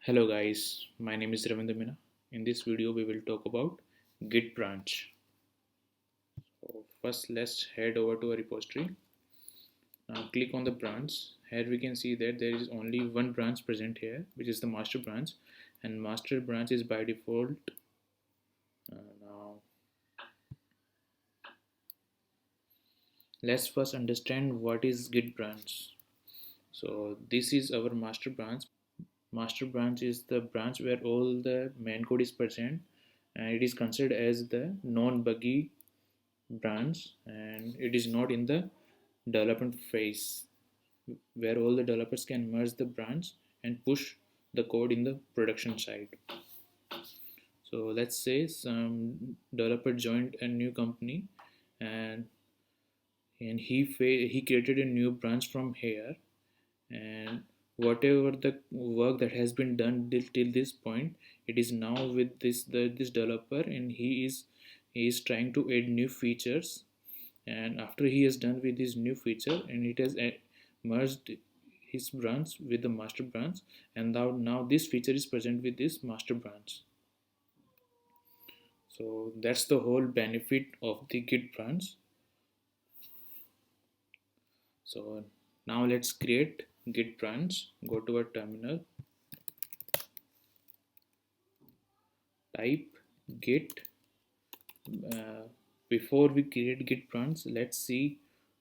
Hello guys, my name is Ravindra Mina. In this video we will talk about Git branch. So first let's head over to a repository. Now click on the branch. Here we can see that there is only one branch present here, which is the master branch, and master branch is by default. Now let's first understand what is Git branch. So this is our master branch. Master branch is the branch where all the main code is present, and it is considered as the non-buggy branch, and it is not in the development phase where all the developers can merge the branch and push the code in the production side. So let's say some developer joined a new company, and he created a new branch from here, and whatever the work that has been done till this point, it is now with this developer, and he is trying to add new features. And after he has done with this new feature, and it has merged his branch with the master branch, and now this feature is present with this master branch. So that's the whole benefit of the Git branch. So now let's create Git branch. Go to our terminal, type git. Before we create Git branch, let's see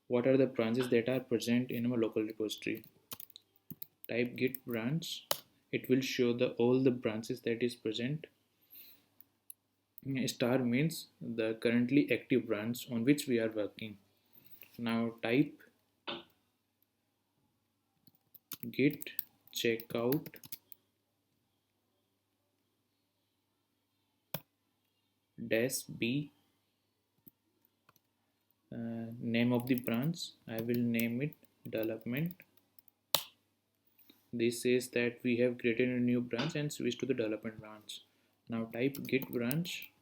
what are the branches that are present in our local repository. Type git branch. It will show all the branches that is present. Star means the currently active branch on which we are working. Now type git checkout -b, name of the branch. I will name it development. This says that we have created a new branch and switch to the development branch. Now type git branch.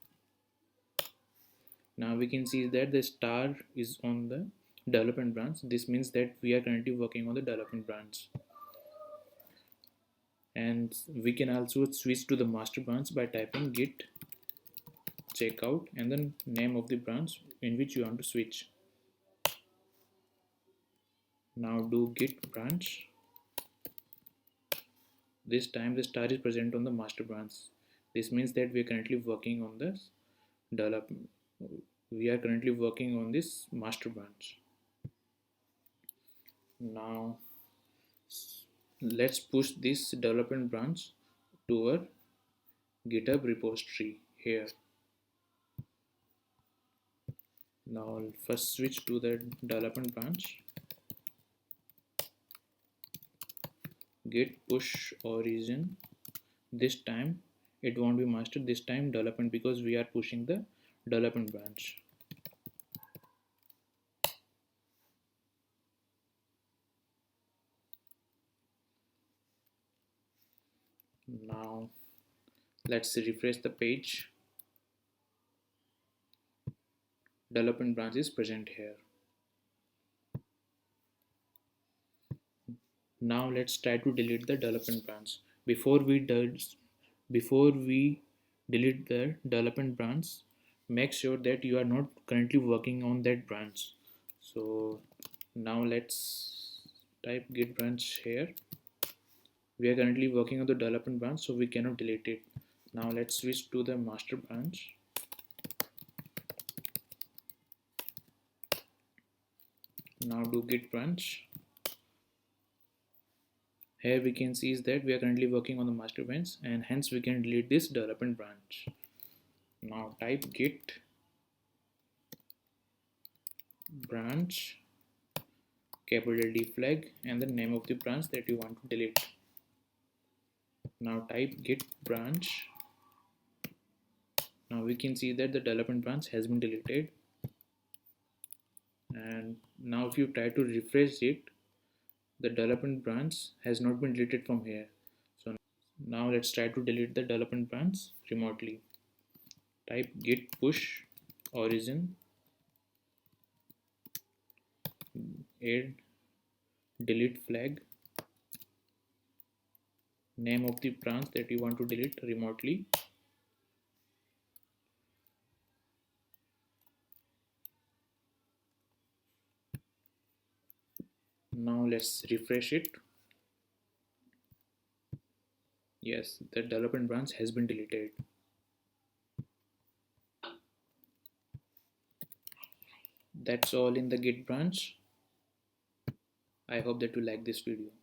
Now we can see that the star is on the development branch. This means that we are currently working on the development branch. And we can also switch to the master branch by typing git checkout and then name of the branch in which you want to switch. Now do git branch. This time the star is present on the master branch. This means that we are currently working on this development. We are currently working on this master branch. Now let's push this development branch to our GitHub repository here. Now first switch to the development branch. Git push origin. This time it won't be master, this time development, because we are pushing the development branch. Now let's refresh the page. Development branch is present here. Now let's try to delete the development branch. Before we delete the development branch, make sure that you are not currently working on that branch. So now let's type git branch here. We are currently working on the development branch, so we cannot delete it. Now let's switch to the master branch. Now do git branch. Here we can see is that we are currently working on the master branch, and hence we can delete this development branch. Now type git branch, capital D flag, and the name of the branch that you want to delete. Now type git branch. Now we can see that the development branch has been deleted, and now if you try to refresh it, the development branch has not been deleted from here. So now let's try to delete the development branch remotely. Type git push origin, add delete flag, name of the branch that you want to delete remotely. Now let's refresh it. Yes, the development branch has been deleted. That's all in the Git branch. I hope that you like this video.